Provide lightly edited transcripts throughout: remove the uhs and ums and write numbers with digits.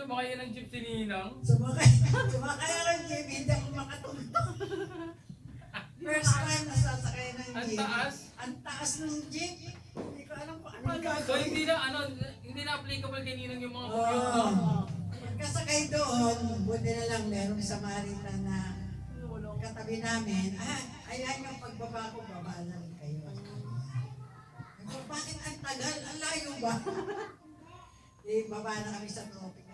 sumakay ng jeep si Ninang. Sumakay ako ng jeep, hindi ako makatulog. First time na sasakay ng Ang jeep. taas. Ang taas ng jeep. Hindi ko alam kung anong So gagawin. hindi na applicable kay Ninang yung mga Oo. commute doon. Pagkasakay doon, buti na lang merong Samaritan na katabi namin. Ayan yung pagbaba ko, baba na rin kayo. Bakit ang tagal? Ang layo ba? Baba na kami sa tropical.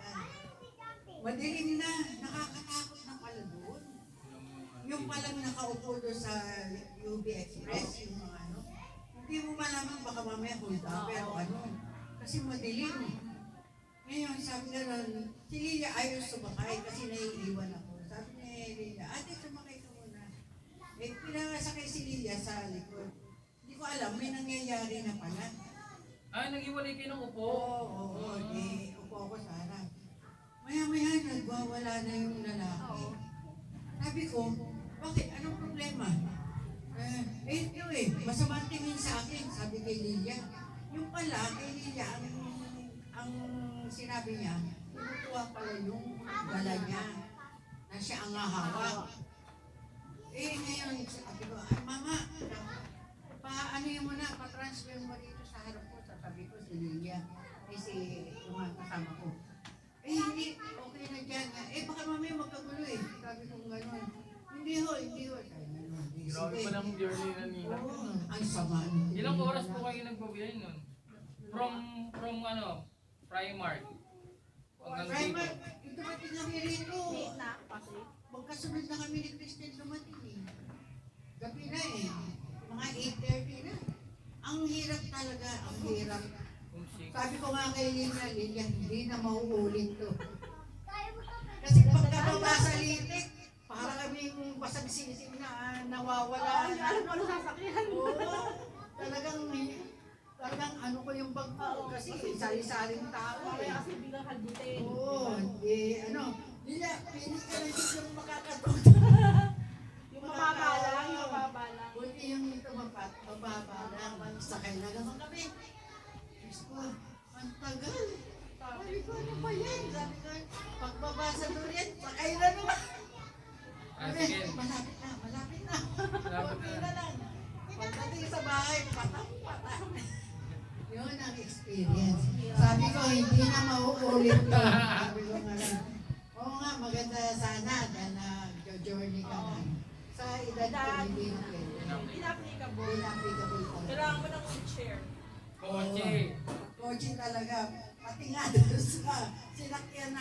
Madilim na, nakakatakot na pala doon. Yung palang nakaupo doon sa UB Express, yung mga ano, hindi mo malaman baka mamaya hold up, pero ano, kasi madilim. Ngayon, sabi na lang, si Lilia ayaw sumakay kasi naiiwan ako. Sabi ni Lilia, ate, sumakay ka muna. Pinangasakay si Lilia sa likod. Hindi ko alam, may nangyayari na pala. Nag-iwalay kayo ng upo. Oo, upo ako sa harap. Maya-maya, nagwawala na yung lalaki. Sabi ko, bakit? Anong problema? Ito masama tingin sa akin, sabi kay Lilia. Yung pala, kay Lilia, ang sinabi niya, tinutuwa pala yung gala niya, na siya ang hahawak. Ngayon, sabi ko, mama, paano yun mo na, patransfer mo dito sa harap ko, sabi ko si Lilia, si yung mga kasama ko. Hindi, okay na dyan. Baka mamaya magkagulo sabi ko gano'n. Hindi ho. Sabi gano'n. Grabe pa lang journey na Ninang. Oo, ang sama. Ilang oras po kayo nagbabiyahe nun? From Primark hanggang dito. Primer, dumating kami rito. Magkasunod na kami ni Christine dumating Gabi na mga 8:30 na. Ang hirap talaga, ang hirap. Sabi ko nga kay Lilia, hindi na mauulit to. Kasi pagkababa sa litik, para kaming basag sinisig na nawawala. Ano sasakyan? Oo, talagang ano ko yung bag ko. Kasi sari-saring tao Kasi bilang halbutin. Oo, Lilia, pili ka na yung makakatulog. Yung mababa lang. Buti yung ito mababa lang. Sakay na naman kami. Diyos ko, ang tagal. Sabi ko, ano pa yan? Sabi ko, pagbaba sa durian, sakay na naman. Sige. Malapit na. Malapit Kunti na. na lang. Pagdating sa bahay, patang. Yun ang experience. Sabi ko, hindi na mauulit to. Sabi ko nga lang, oo nga, maganda sana dahil nag-journey ka na. Sa edad ko, hindi na pwede. Inapplicable. Inapplicable talaga. Kailangan mo ng chair. Kotse. Kotse talaga. Pati nga doon sa sinakyan na